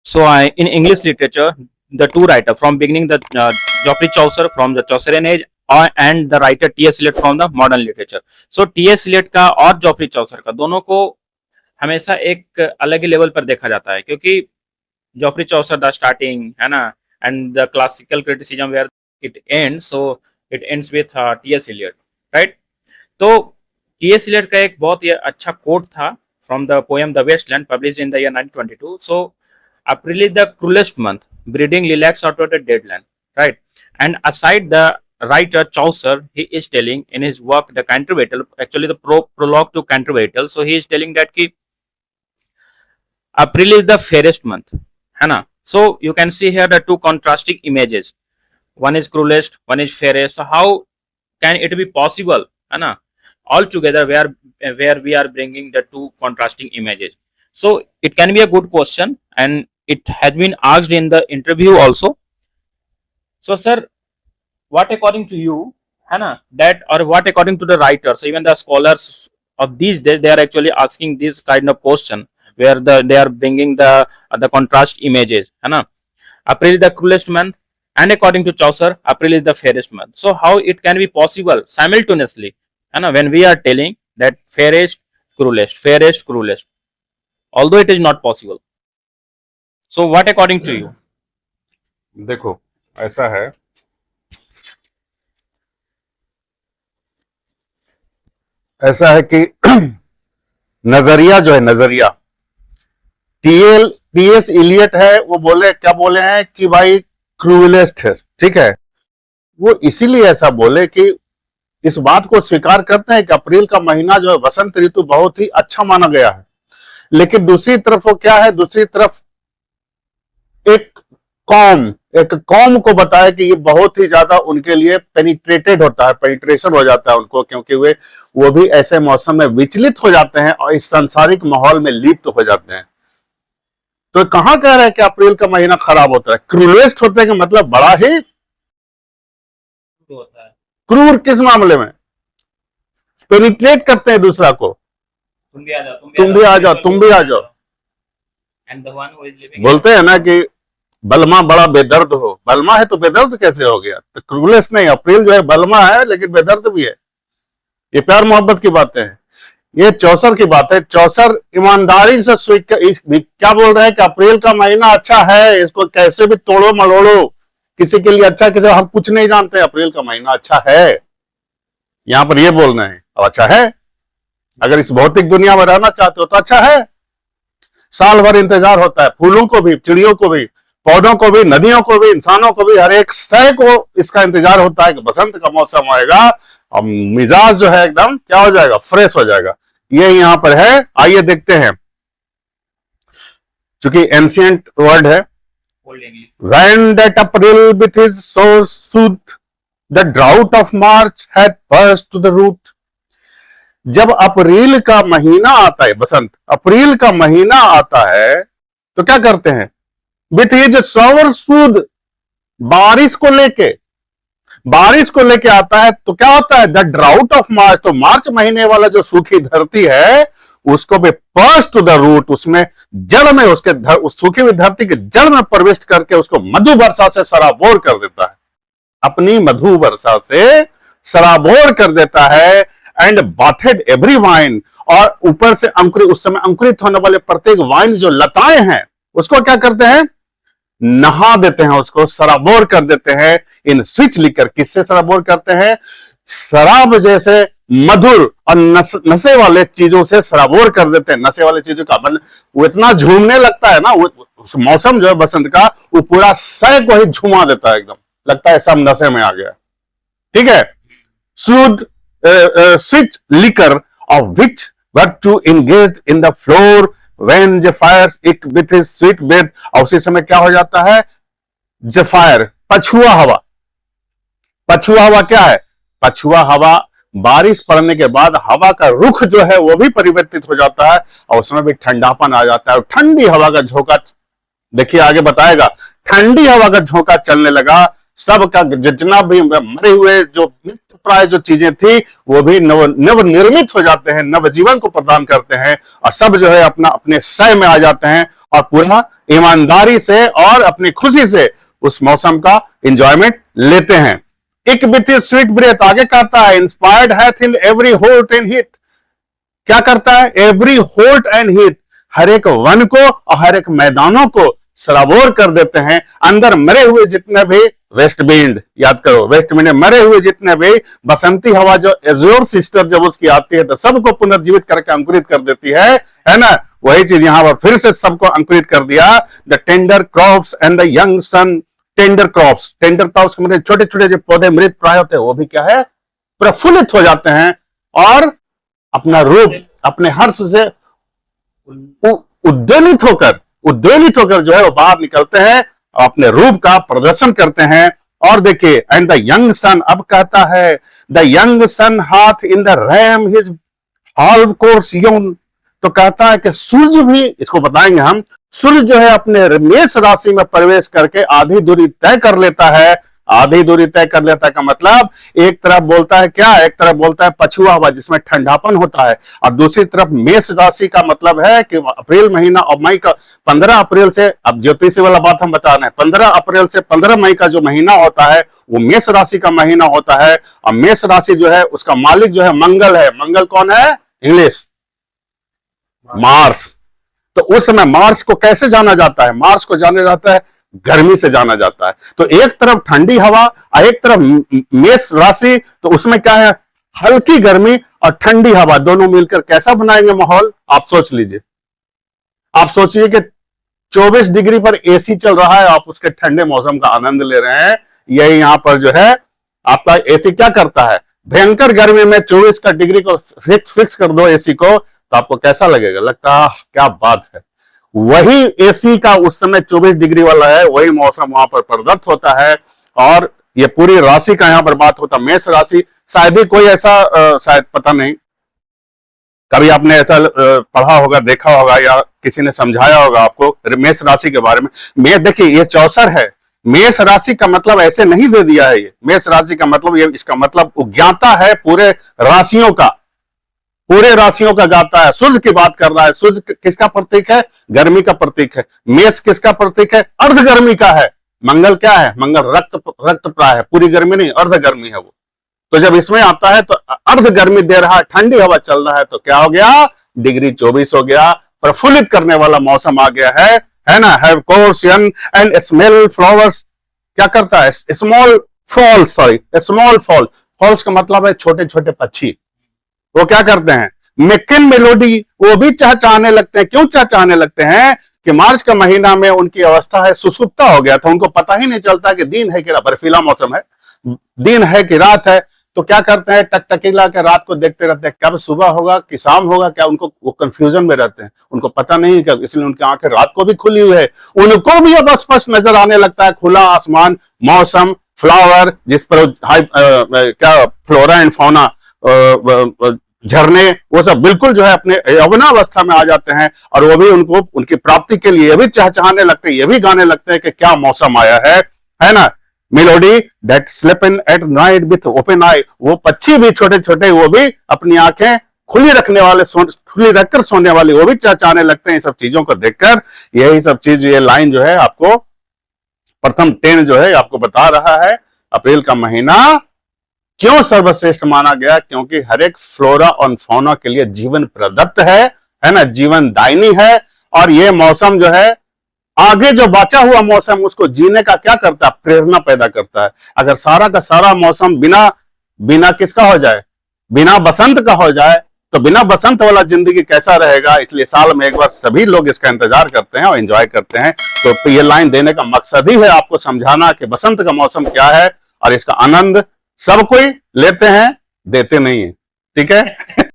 So in English literature, the two writer from beginning, the Geoffrey Chaucer from the Chaucerian age, and the writer T.S. Eliot from the modern literature. So T.S. Eliot का और Geoffrey Chaucer का दोनों को हमेशा एक अलग ही level पर देखा जाता है, क्योंकि Geoffrey Chaucer द स्टार्टिंग है ना, and the classical criticism where it ends, so it ends with T.S. Eliot, right. तो T.S. Eliot का एक बहुत ही अच्छा कोट था from the poem the Waste Land, published in the year 1922. So April is the cruelest month, breeding lilacs out of the dead land, right? And aside the writer Chaucer, he is telling in his work the Canter Battle, actually the prologue to Canter Battle, so he is telling that ki April is the fairest month, है ना. So you can see here the two contrasting images. One is cruelest, one is fairest. So how can it be possible, है ना? All together where we are bringing the two contrasting images. So it can be a good question, and it has been asked in the interview also. So sir, what according to you, है ना, that, or what according to the writers, even the scholars of these days, they are actually asking this kind of question where they are bringing the contrast images, है ना. April is the cruelest month, and according to Chaucer, April is the fairest month. So how it can be possible simultaneously, है ना, when we are telling that fairest, cruelest, although it is not possible. So what according to you? देखो, ऐसा है, कि नजरिया जो है, नजरिया टीएस इलियट है, वो क्या बोले हैं कि भाई क्रूएलेस्ट है, ठीक है. वो इसीलिए ऐसा बोले कि इस बात को स्वीकार करते हैं कि अप्रैल का महीना जो है, वसंत ऋतु बहुत ही अच्छा माना गया है. लेकिन दूसरी तरफ वो क्या है, दूसरी तरफ एक कौम को बताया कि ये बहुत ही ज्यादा उनके लिए पेनिट्रेटेड होता है, पेनिट्रेशन हो जाता है उनको, क्योंकि वो भी ऐसे मौसम में विचलित हो जाते हैं और इस सांसारिक माहौल में लिप्त हो जाते हैं. तो कहां कह रहे हैं कि अप्रैल का महीना खराब होता है, क्रूलेस्ट होता है, कि मतलब बड़ा ही होता है. क्रूर किस मामले में? पेनिट्रेट करते हैं दूसरा को, तुम भी आ जाओ. बोलते हैं ना कि बलमा बड़ा बेदर्द हो. बलमा है तो बेदर्द कैसे हो गया? तो क्रूलेस्ट नहीं, अप्रैल जो है बलमा है लेकिन बेदर्द भी है. ये प्यार मोहब्बत की बातें हैं. ये चौसर की बात है. चौसर ईमानदारी से क्या बोल रहे हैं कि अप्रैल का महीना अच्छा है, इसको कैसे भी तोड़ो मरोड़ो, किसी के लिए अच्छा, किसी हम कुछ नहीं जानते, अप्रैल का महीना अच्छा है. यहां पर ये बोलना है, अब अच्छा है. अगर इस भौतिक दुनिया में रहना चाहते हो तो अच्छा है. साल भर इंतजार होता है, फूलों को भी, चिड़ियों को भी, पौधों को भी, नदियों को भी, इंसानों को भी, हर एक शय को इसका इंतजार होता है कि बसंत का मौसम आएगा और मिजाज जो है एकदम क्या हो जाएगा, फ्रेश हो जाएगा. ये यहां पर है. आइए देखते हैं, चूंकि एंशिएंट वर्ड है. When that April with his sore soothe, the drought of March had burst to the root. जब अप्रैल का महीना आता है, बसंत, अप्रैल का महीना आता है, तो क्या करते हैं? विथ हिज सॉवर सूद, बारिश को लेके आता है. तो क्या होता है? द ड्राउट ऑफ मार्च, तो मार्च महीने वाला जो सूखी धरती है उसको भी पर्स टू द रूट, उसमें जड़ में, उस सूखी हुई धरती के जड़ में प्रवेश करके उसको मधु वर्षा से सराबोर कर देता है. अपनी मधु वर्षा से सराबोर कर देता है. एंड बाथेड एवरी वाइन, और ऊपर से उस समय अंकुरित होने वाले प्रत्येक वाइन जो लताएं हैं उसको क्या करते हैं? नहा देते हैं, उसको सराबोर कर देते हैं. इन स्विच लिकर, किससे सराबोर करते हैं? शराब जैसे मधुर और नशे वाले चीजों से सराबोर कर देते हैं. नशे वाले चीजों का वो इतना झूमने लगता है ना, उस मौसम जो है बसंत का, वो पूरा सय को ही झुमा देता है, एकदम लगता है सब नशे में आ गया. ठीक है. शुद्ध switch liquor of which were to engage in the floor when Zephyr with his sweet breath. और उसी समय क्या हो जाता है? Zephyr, पछुआ हवा. पछुआ हवा क्या है? पछुआ हवा, बारिश पड़ने के बाद हवा का रुख जो है वो भी परिवर्तित हो जाता है और उसमें भी ठंडापन आ जाता है. और ठंडी हवा का झोंका, देखिए आगे बताएगा, ठंडी हवा का झोंका चलने लगा. सबका जितना भी मरे हुए जो प्राय जो चीजें थी वो भी नव निर्मित हो जाते हैं, नवजीवन को प्रदान करते हैं और सब जो है अपने सय में आ जाते हैं और पूरा ईमानदारी से और अपनी खुशी से उस मौसम का एंजॉयमेंट लेते हैं। एक विथ स्वीट ब्रेथ आगे कहता है, inspired hath in every holt and heath. क्या करता है? एवरी होल्ट एंड हिट, हर एक वन को और हर एक मैदानों को सराबोर कर देते हैं। अंदर मरे हुए जितने भी वेस्ट विंड, याद करो वेस्ट विंड, मरे हुए जितने भी बसंती हवा जो एज्योर सिस्टर जब उसकी आती है तो सबको पुनर्जीवित करके अंकुरित कर देती है ना। वही चीज यहां पर फिर से सबको अंकुरित कर दिया। The tender crops and the young sun, tender crops का मतलब छोटे छोटे जो पौधे मृत प्राय होते हैं वो भी क्या है? प्रफुल्लित हो जाते हैं और अपना रूप अपने हर्ष से उद्वेलित होकर जो है वो बाहर निकलते हैं और अपने रूप का प्रदर्शन करते हैं। और देखिए, एंड द यंग सन, अब कहता है the young son hath in the ram his half course run. तो कहता है कि सूर्य भी, इसको बताएंगे हम, सूर्य जो है अपने मेष राशि में प्रवेश करके आधी दूरी तय कर लेता है। आधी दूरी तय कर लेता है का मतलब एक तरफ बोलता है क्या? एक तरफ बोलता है पछुआ हवा जिसमें ठंडापन होता है, और दूसरी तरफ मेष राशि का मतलब है कि अप्रैल महीना और मई का 15 अप्रैल से, अब ज्योतिषी वाला बात हम बता रहे हैं, 15 अप्रैल से 15 मई का जो महीना होता है वो मेष राशि का महीना होता है। और मेष राशि जो है उसका मालिक जो है मंगल है। मंगल कौन है? English Mars. तो उस समय मार्स को कैसे जाना जाता है? मार्स को जाना जाता है गर्मी से जाना जाता है। तो एक तरफ ठंडी हवा और एक तरफ मेष राशि, तो उसमें क्या है? हल्की गर्मी और ठंडी हवा दोनों मिलकर कैसा बनाएंगे माहौल? आप सोच लीजिए। आप सोचिए कि 24 डिग्री पर एसी चल रहा है, आप उसके ठंडे मौसम का आनंद ले रहे हैं। यही यहां पर जो है आपका एसी क्या करता है? भयंकर गर्मी में 24 का डिग्री को फिक्स कर दो एसी को, तो आपको कैसा लगेगा? लगता है क्या बात है। वही एसी का उस समय 24 डिग्री वाला है, वही मौसम वहां पर प्रदत्त होता है। और ये पूरी राशि का यहां पर बात होता है, मेष राशि। शायद ही कोई ऐसा शायद पता नहीं कभी आपने ऐसा पढ़ा होगा, देखा होगा, या किसी ने समझाया होगा आपको मेष राशि के बारे में। मैं देखिए, ये 64 है। मेष राशि का मतलब ऐसे नहीं दे दिया है। ये मेष राशि का मतलब, ये इसका मतलब ज्ञाता है पूरे राशियों का, पूरे राशियों का गाता है। सूर्य की बात कर रहा है। सूर्य किसका प्रतीक है? गर्मी का प्रतीक है। मेष किसका प्रतीक है? अर्ध गर्मी का है। मंगल क्या है? मंगल रक्त प्राय है, पूरी गर्मी नहीं, अर्ध गर्मी है वो। तो जब इसमें आता है तो अर्ध गर्मी दे रहा है, ठंडी हवा चल रहा है, तो क्या हो गया? डिग्री 24 हो गया, प्रफुल्लित करने वाला मौसम आ गया है ना। Have course young and smell flowers. क्या करता है? Small fall. फॉल्स का मतलब है छोटे छोटे पक्षी। वो क्या करते हैं? मेकिन मेलोडी, वो भी चहचहाने लगते हैं। क्यों चहचहाने लगते हैं? कि मार्च का महीना में उनकी अवस्था है सुसुप्ता हो गया था, उनको पता ही नहीं चलता कि दिन है कि रात, बर्फीला मौसम है, दिन है कि रात है। तो क्या करते हैं? टकटकीला के रात को देखते रहते हैं, कब सुबह होगा कि शाम होगा, क्या उनको वो कंफ्यूजन में रहते हैं, उनको पता नहीं कब, इसलिए उनकी आंखें रात को भी खुली हुई है। उनको भी अब स्पष्ट नजर आने लगता है खुला आसमान, मौसम, फ्लावर, जिस पर क्या फ्लोरा एंड फौना, झरने, वो सब बिल्कुल जो है अपने यौवनावस्था में आ जाते हैं। और वो भी उनको उनकी प्राप्ति के लिए ये भी चहचहाने लगते हैं, ये भी गाने लगते हैं कि क्या मौसम आया है ना। Melody that sleep in at night with open eye, वो पक्षी भी छोटे छोटे, वो भी अपनी आंखें खुली रखने वाले, खुली रखकर सोने वाले, वो भी चहचहाने लगते हैं सब चीजों को देखकर। यही सब चीज, ये लाइन जो है आपको प्रथम 10 जो है आपको बता रहा है अप्रैल का महीना क्यों सर्वश्रेष्ठ माना गया। क्योंकि हर एक फ्लोरा और फौना के लिए जीवन प्रदत्त है ना, जीवन दायनी है। और ये मौसम जो है आगे जो बचा हुआ मौसम, उसको जीने का क्या करता है? प्रेरणा पैदा करता है। अगर सारा का सारा मौसम बिना किसका हो जाए? बिना बसंत का हो जाए, तो बिना बसंत वाला जिंदगी कैसा रहेगा। इसलिए साल में एक बार सभी लोग इसका इंतजार करते हैं और एंजॉय करते हैं। तो ये लाइन देने का मकसद ही है आपको समझाना कि बसंत का मौसम क्या है, और इसका आनंद सब कोई लेते हैं, देते नहीं है। ठीक है।